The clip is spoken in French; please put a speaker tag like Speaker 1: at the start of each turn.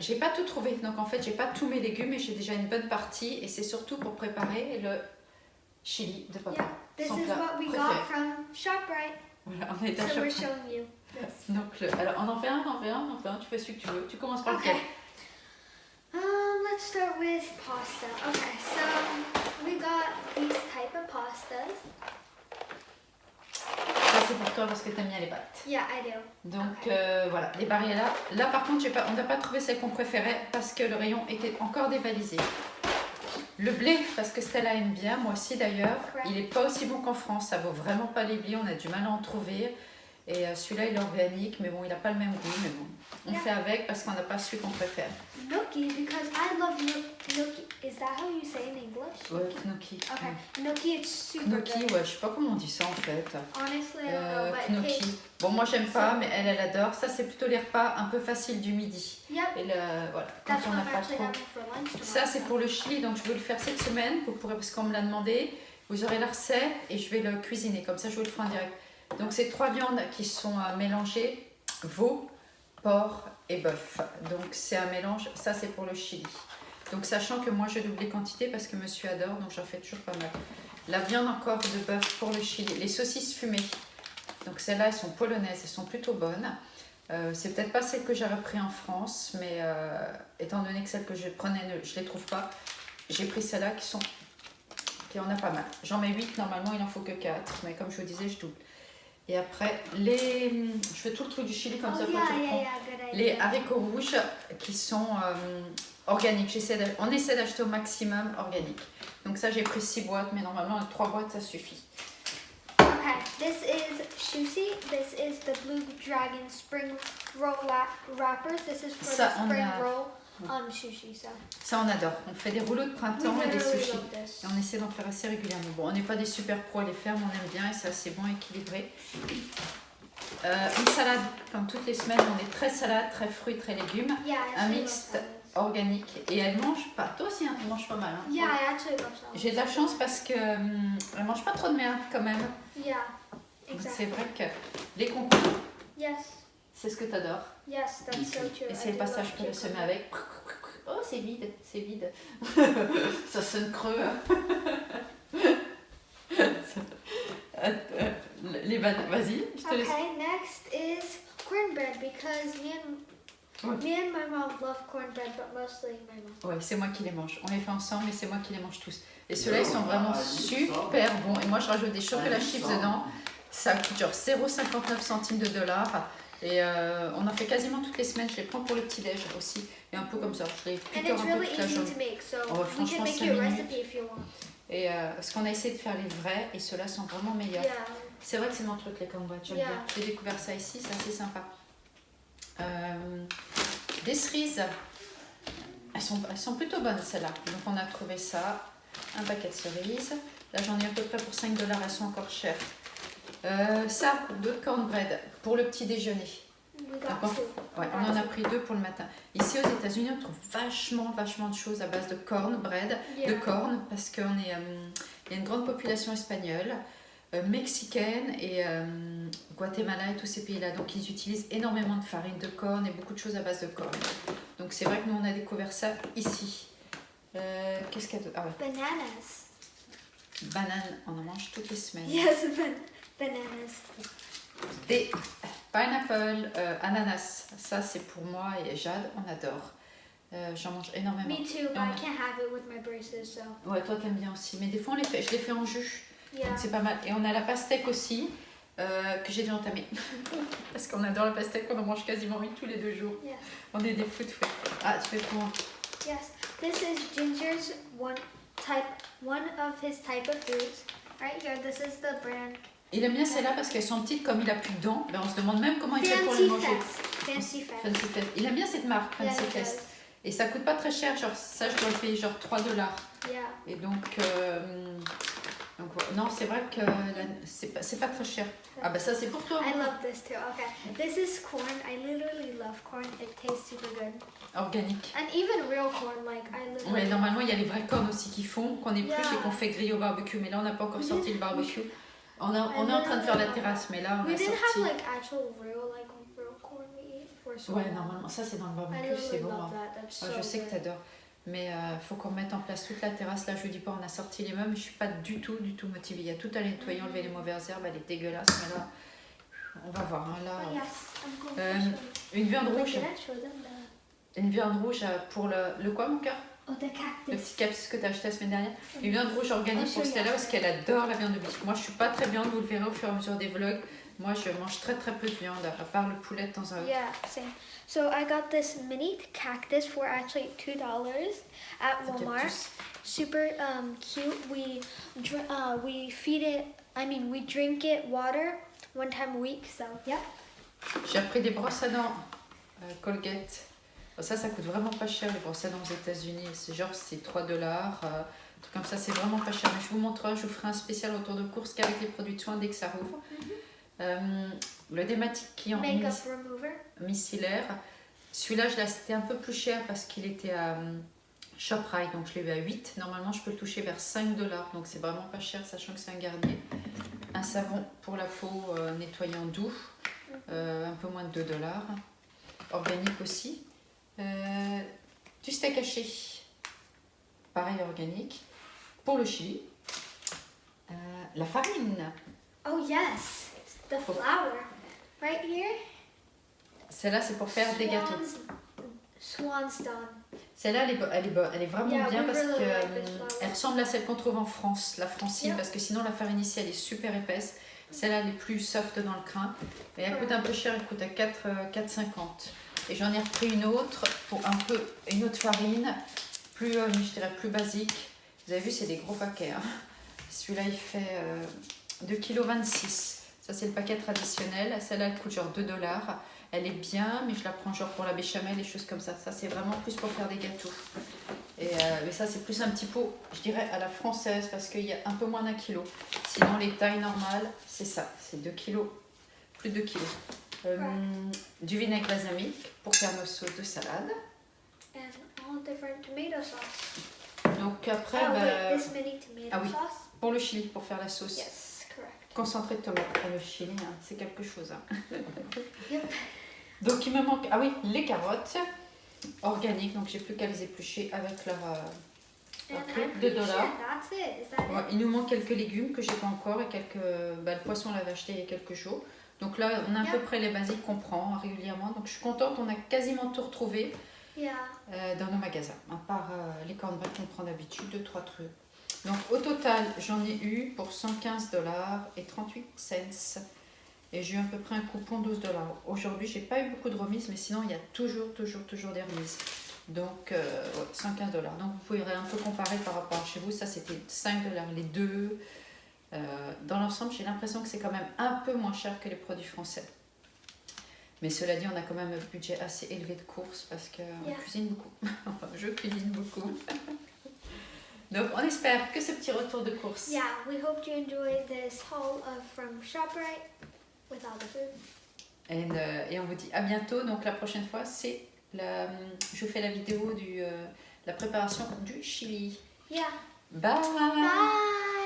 Speaker 1: j'ai pas tout trouvé, donc en fait j'ai pas tous mes légumes, mais j'ai déjà une bonne partie et c'est surtout pour préparer le chili de papa.
Speaker 2: This
Speaker 1: Son
Speaker 2: is
Speaker 1: plat
Speaker 2: what we
Speaker 1: préféré.
Speaker 2: got from ShopRite.
Speaker 1: Voilà, on est à
Speaker 2: So we're
Speaker 1: chaque
Speaker 2: showing you this.
Speaker 1: Donc, alors on en fait un, tu fais celui que tu veux. Tu commences par lequel?
Speaker 2: Okay. Let's start with pasta. Okay, so we got these type of pastas.
Speaker 1: Ça c'est pour toi parce que t'aimes bien les pâtes.
Speaker 2: Yeah, I do.
Speaker 1: Donc
Speaker 2: Ok.
Speaker 1: voilà, les barils là. Là par contre, on n'a pas trouvé celle qu'on préférait parce que le rayon était encore dévalisé. Le blé, parce que Stella aime bien, moi aussi d'ailleurs,
Speaker 2: Ouais.
Speaker 1: il n'est pas aussi bon qu'en France, ça vaut vraiment pas les blés, on a du mal à en trouver. Et celui-là il est organique, mais bon, il n'a pas le même goût, mais bon, on fait avec parce qu'on n'a pas celui qu'on préfère.
Speaker 2: Gnocchi, because I love gnocchi. Is that how you say in English?
Speaker 1: Ouais, gnocchi.
Speaker 2: Okay, gnocchi, it's super
Speaker 1: Gnocchi,
Speaker 2: good.
Speaker 1: ouais, je sais pas comment on dit ça en fait.
Speaker 2: Honestly, I don't know, but it
Speaker 1: Gnocchi.
Speaker 2: tastes...
Speaker 1: Bon, moi j'aime pas, mais elle adore. Ça, c'est plutôt les repas un peu faciles du midi.
Speaker 2: Yep,
Speaker 1: Et voilà, quand
Speaker 2: that's
Speaker 1: on
Speaker 2: what
Speaker 1: n'a
Speaker 2: I'm
Speaker 1: pas
Speaker 2: actually
Speaker 1: trop.
Speaker 2: having for lunch tomorrow.
Speaker 1: Ça, c'est pour le chili, donc je veux le faire cette semaine parce qu'on me l'a demandé. Vous aurez la recette et je vais le cuisiner. Comme ça, je vous le ferai en direct. Donc, c'est 3 viandes qui sont mélangées, veau, porc et bœuf. Donc, c'est un mélange. Ça, c'est pour le chili. Donc, sachant que moi, je double les quantités parce que monsieur adore, donc j'en fais toujours pas mal. La viande encore de bœuf pour le chili. Les saucisses fumées. Donc, celles-là, elles sont polonaises, elles sont plutôt bonnes. C'est peut-être pas celles que j'aurais pris en France, mais étant donné que celles que je prenais, je les trouve pas, j'ai pris celles-là qui en a pas mal. J'en mets 8, normalement il en faut que 4, mais comme je vous disais, je double. Et après, je fais tout le truc du chili comme ça quand je prends.
Speaker 2: good
Speaker 1: Les
Speaker 2: idea.
Speaker 1: haricots rouges qui sont organiques. On essaie d'acheter au maximum organique. Donc ça, j'ai pris 6 boîtes, mais normalement 3 boîtes, ça suffit.
Speaker 2: Okay, this is Shusi. This is the Blue Dragon Spring Roll Wrappers. This is for
Speaker 1: Ça,
Speaker 2: the
Speaker 1: on
Speaker 2: spring
Speaker 1: a-
Speaker 2: roll sushi. So
Speaker 1: Ça, on adore. On fait des rouleaux de
Speaker 2: we
Speaker 1: printemps et des
Speaker 2: literally
Speaker 1: sushis.
Speaker 2: love this.
Speaker 1: Et on essaie d'en faire assez régulièrement. Bon, on n'est pas des super pros à les faire, mais on aime bien et c'est assez bon, équilibré. Une salade, comme toutes les semaines, on est très salade, très fruits, très légumes.
Speaker 2: Yeah, I
Speaker 1: Un
Speaker 2: actually love
Speaker 1: mixte
Speaker 2: salads.
Speaker 1: organique. Et elle mange pas. Toi aussi, hein, tu manges pas mal. Hein.
Speaker 2: Yeah, I actually love salads.
Speaker 1: J'ai de la chance parce que elle mange pas trop de merde quand même.
Speaker 2: Yeah,
Speaker 1: Donc
Speaker 2: exactly.
Speaker 1: c'est vrai que les concombres,
Speaker 2: Yes,
Speaker 1: c'est ce que tu adores.
Speaker 2: yes, that's so true.
Speaker 1: Et
Speaker 2: I
Speaker 1: c'est le
Speaker 2: do
Speaker 1: passage
Speaker 2: love
Speaker 1: pour le semer
Speaker 2: cucumber.
Speaker 1: avec. Oh, c'est vide, c'est vide. Ça sonne creux. Vas-y, je te laisse.
Speaker 2: Okay, next is cornbread because me and my mom love cornbread, but mostly my mom.
Speaker 1: Ouais, c'est moi qui les mange. On les fait ensemble, mais c'est moi qui les mange tous. Et ceux-là, ils sont vraiment super bons. Et moi, je rajoute des chocolats chips dedans. Ça coûte genre 0,59 centimes de dollars. Et on en fait quasiment toutes les semaines. Je les prends pour le petit-déj aussi. Et un peu comme ça. Je les
Speaker 2: And
Speaker 1: picore
Speaker 2: it's
Speaker 1: un peu
Speaker 2: really
Speaker 1: toute la
Speaker 2: easy
Speaker 1: journée.
Speaker 2: to make, so
Speaker 1: Oh,
Speaker 2: we
Speaker 1: franchement,
Speaker 2: can make
Speaker 1: 5
Speaker 2: you a
Speaker 1: minutes.
Speaker 2: recipe if you want.
Speaker 1: Et parce qu'on a essayé de faire les vrais. Et ceux-là sont vraiment meilleurs.
Speaker 2: Yeah.
Speaker 1: C'est vrai que c'est mon truc, les cornbread. J'aime
Speaker 2: Yeah.
Speaker 1: bien. J'ai découvert ça ici. C'est assez sympa. Des cerises. Elles sont plutôt bonnes, celles-là. Donc, on a trouvé ça. Un paquet de cerises. Là, j'en ai à peu près pour 5 dollars. Elles sont encore chères. Ça, 2 cornbread pour le petit déjeuner.
Speaker 2: We got
Speaker 1: D'accord.
Speaker 2: two.
Speaker 1: Ouais, on en a pris 2 pour le matin. Ici, aux États-Unis, on trouve vachement de choses à base de cornbread, de
Speaker 2: Yeah.
Speaker 1: corn, parce qu'il y a une grande population espagnole, mexicaine et Guatemala et tous ces pays-là. Donc, ils utilisent énormément de farine de corn et beaucoup de choses à base de corn. Donc, c'est vrai que nous, on a découvert ça ici. Qu'est-ce qu'il y a d'autre? Ah ouais,
Speaker 2: Bananas.
Speaker 1: banane, on en mange toutes les semaines.
Speaker 2: Yes, bananas.
Speaker 1: Des pineapple, ananas, ça c'est pour moi et Jade, on adore. J'en mange énormément.
Speaker 2: Me too, but
Speaker 1: Yeah.
Speaker 2: I can't have it with my braces, so
Speaker 1: Ouais, toi t'aimes bien aussi, mais des fois je les fais en jus,
Speaker 2: yeah.
Speaker 1: donc c'est pas mal. Et on a la pastèque aussi, que j'ai déjà entamée. Parce qu'on adore la pastèque, on en mange quasiment une tous les 2 jours.
Speaker 2: Yes.
Speaker 1: On est des fous de fruits. Ah, tu fais comment?
Speaker 2: Yes. This is Ginger's one of his type of foods. Right here, this is the brand.
Speaker 1: Il aime bien celles-là parce qu'elles sont petites, comme il a plus de dents. Ben, on se demande même comment il fait pour les
Speaker 2: Fancy
Speaker 1: manger.
Speaker 2: Fest. Fancy Fest.
Speaker 1: Fancy Fest. Il aime bien cette marque,
Speaker 2: Yeah,
Speaker 1: Fancy
Speaker 2: he
Speaker 1: Fest.
Speaker 2: does.
Speaker 1: Et ça coûte pas très cher, genre ça je dois le payer genre 3 dollars.
Speaker 2: Yeah.
Speaker 1: Et donc voilà. Non, c'est vrai que c'est pas très cher. Ah bah ça c'est pour toi.
Speaker 2: I love this too. Okay. This is corn. I literally love corn. It tastes super good.
Speaker 1: Organique.
Speaker 2: And even real corn, like I literally.
Speaker 1: Ouais, normalement il y a les vrais cornes aussi qui font, qu'on épluche
Speaker 2: Yeah.
Speaker 1: et qu'on fait griller au barbecue. Mais là on n'a pas encore
Speaker 2: We
Speaker 1: sorti
Speaker 2: didn't-
Speaker 1: le barbecue. On est en train de faire la terrasse, mais là on
Speaker 2: We
Speaker 1: a
Speaker 2: didn't
Speaker 1: sorti.
Speaker 2: have like actual real corn we eat for for so
Speaker 1: Ouais,
Speaker 2: long.
Speaker 1: normalement, ça c'est dans le
Speaker 2: I
Speaker 1: barbecue, c'est
Speaker 2: really
Speaker 1: bon.
Speaker 2: love
Speaker 1: Hein.
Speaker 2: that. That's
Speaker 1: Ouais,
Speaker 2: so
Speaker 1: je sais que
Speaker 2: good.
Speaker 1: t'adores. Mais faut qu'on mette en place toute la terrasse. Là, je vous dis pas, on a sorti les meubles. Je suis pas du tout motivée. Il y a tout à nettoyer, enlever les mauvaises herbes. Elle est dégueulasse. Mais là, on va voir. Hein, là,
Speaker 2: Oh, yes, I'm going to
Speaker 1: Euh,
Speaker 2: show you.
Speaker 1: une viande
Speaker 2: Wait,
Speaker 1: rouge.
Speaker 2: did I show them the...
Speaker 1: Une viande rouge pour le quoi, mon cœur?
Speaker 2: Oh, the
Speaker 1: Le
Speaker 2: cactus.
Speaker 1: petit cactus que tu as acheté la semaine dernière. Une viande rouge organique
Speaker 2: Oh,
Speaker 1: pour
Speaker 2: celui-là,
Speaker 1: Stella parce qu'elle adore la viande de bif. Moi, je suis pas très viande. Vous le verrez au fur et à mesure des vlogs. Moi, je mange très peu de viande, à part le poulet de temps en temps.
Speaker 2: Yeah, same. So I got this mini cactus for actually $2 at Walmart.
Speaker 1: Cactus.
Speaker 2: Super cute. We feed it. I mean, we drink it water 1 time a week. So yeah.
Speaker 1: J'ai appris des brosses à dents Colgate. Ça coûte vraiment pas cher les brosses à dents aux États-Unis. C'est genre c'est $3, truc comme ça. C'est vraiment pas cher. Mais je vous montrerai, je vous ferai un spécial autour de course qu'avec les produits de soins dès que ça rouvre. Le démaquillant
Speaker 2: Makeup remover.
Speaker 1: micellaire. Celui-là, je l'ai acheté un peu plus cher parce qu'il était à ShopRite, donc je l'ai eu à 8. Normalement, je peux le toucher vers $5, donc c'est vraiment pas cher, sachant que c'est un Garnier. Un savon pour la peau nettoyant doux, un peu moins de $2. Organique aussi. Du steak haché, pareil organique. Pour le chili, la farine.
Speaker 2: Oh yes, the flour. Right here.
Speaker 1: Celle-là, c'est pour faire des gâteaux.
Speaker 2: Swanstone.
Speaker 1: Celle-là, elle est vraiment
Speaker 2: Yeah,
Speaker 1: bien
Speaker 2: we
Speaker 1: parce
Speaker 2: really
Speaker 1: que
Speaker 2: like this flour.
Speaker 1: elle ressemble à celle qu'on trouve en France, la francine,
Speaker 2: Yeah.
Speaker 1: parce que sinon la farine ici elle est super épaisse. Celle-là, elle est plus soft dans le crin. Et elle coûte un peu cher, elle coûte à 4,50. Et j'en ai repris une autre, pour une autre farine, plus, je dirais plus basique. Vous avez vu, c'est des gros paquets. Hein. Celui-là, il fait 2,26 kg. Ça, c'est le paquet traditionnel. Celle-là, elle coûte genre $2. Elle est bien, mais je la prends genre pour la béchamel, des choses comme ça. Ça, c'est vraiment plus pour faire des gâteaux. Mais ça, c'est plus un petit pot, je dirais, à la française, parce qu'il y a un peu moins d'1 kilo. Sinon, les tailles normales, c'est ça. C'est 2 kilos, plus de 2 kilos. Du vinaigre balsamique pour faire nos sauces de salade.
Speaker 2: And all different tomato sauce.
Speaker 1: Donc après,
Speaker 2: Oh,
Speaker 1: bah,
Speaker 2: wait, this mini tomato
Speaker 1: ah oui.
Speaker 2: sauce?
Speaker 1: pour le chili, pour faire la sauce.
Speaker 2: Yes, correct.
Speaker 1: Concentré de tomate. Et le chili, hein, c'est quelque chose. Hein.
Speaker 2: Yep.
Speaker 1: Donc il me manque, ah oui, les carottes organiques. Donc j'ai plus qu'à les éplucher avec leur...
Speaker 2: And
Speaker 1: Après,
Speaker 2: I'm
Speaker 1: $2.
Speaker 2: pretty sure that's it. Is that
Speaker 1: Ouais, il nous manque quelques légumes que j'ai pas encore et le poisson on l'avait acheté il y a quelques jours. Donc là on a à peu près les basiques qu'on prend régulièrement. Donc je suis contente, on a quasiment tout retrouvé
Speaker 2: it? Yeah.
Speaker 1: dans nos magasins. À part les cornbread qu'on prend d'habitude, 2-3 trucs. Donc au total j'en ai eu pour $115 et 38 cents. Et j'ai eu à peu près un coupon $12. Aujourd'hui j'ai pas eu beaucoup de remises, mais sinon il y a toujours des remises. Donc, ouais, $115. Donc, vous pouvez un peu comparer par rapport à chez vous. Ça, c'était $5 les deux. Dans l'ensemble, j'ai l'impression que c'est quand même un peu moins cher que les produits français. Mais cela dit, on a quand même un budget assez élevé de courses parce qu'on cuisine beaucoup. Enfin, je cuisine beaucoup. Donc, on espère que ce petit retour de course.
Speaker 2: Yeah, we hope you enjoyed this haul from ShopRite with all the food.
Speaker 1: Et on vous dit à bientôt. Donc, la prochaine fois, c'est... je fais la vidéo la préparation du chili.
Speaker 2: Yeah.
Speaker 1: Bye!
Speaker 2: Bye!